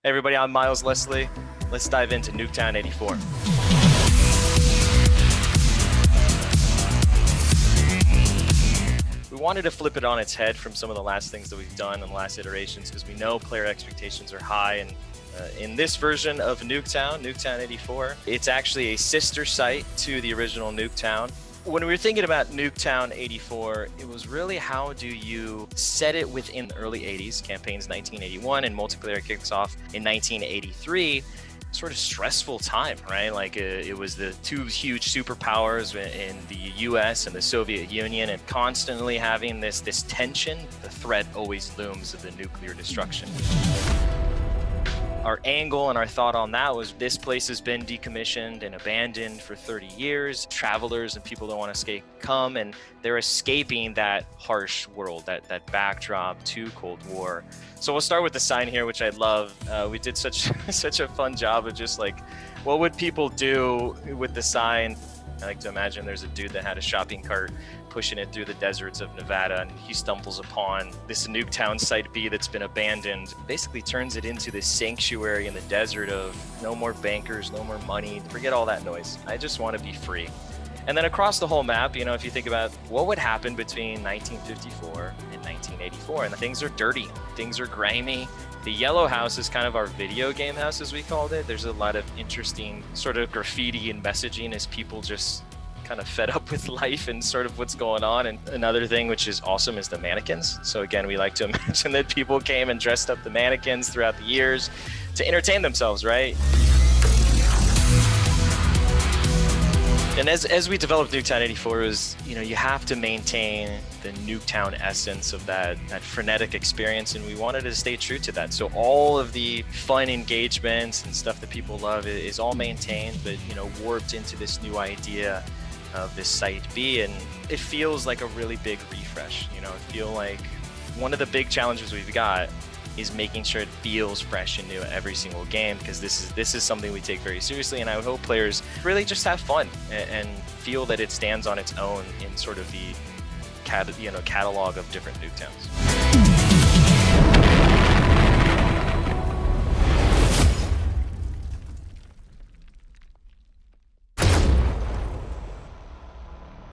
Hey everybody, I'm Miles Leslie. Let's dive into Nuketown 84. We wanted to flip it on its head from some of the last things that we've done in the last iterations because we know player expectations are high. And in this version of Nuketown 84, it's actually a sister site to the original Nuketown. When we were thinking about Nuketown 84, it was really how do you set it within the early 80s, campaigns 1981, and multiplayer kicks off in 1983. Sort of stressful time, right? Like it was the two huge superpowers in the US and the Soviet Union, and constantly having this tension. The threat always looms of the nuclear destruction. Our angle and our thought on that was this place has been decommissioned and abandoned for 30 years. Travelers and people that want to escape come, and they're escaping that harsh world, that backdrop to Cold War. So we'll start with the sign here, which I love. We did such a fun job of just like, what would people do with the sign? I like to imagine there's a dude that had a shopping cart pushing it through the deserts of Nevada, and he stumbles upon this Nuketown Site B that's been abandoned. Basically turns it into this sanctuary in the desert of no more bankers, no more money, forget all that noise. I just want to be free. And then across the whole map, you know, if you think about what would happen between 1954 and 1984, and things are dirty, things are grimy. The yellow house is kind of our video game house, as we called it. There's a lot of interesting sort of graffiti and messaging as people just kind of fed up with life and sort of what's going on. And another thing which is awesome is the mannequins. So again, we like to imagine that people came and dressed up the mannequins throughout the years to entertain themselves, right? And as we developed Nuketown 84, is, you know, you have to maintain the Nuketown essence of that frenetic experience, and we wanted to stay true to that. So all of the fun engagements and stuff that people love is all maintained, but, you know, warped into this new idea of this Site B, and it feels like a really big refresh. You know, I feel like one of the big challenges we've got is making sure it feels fresh and new every single game, because this is something we take very seriously, and I hope players really just have fun and feel that it stands on its own in sort of the catalog of different Nuketowns.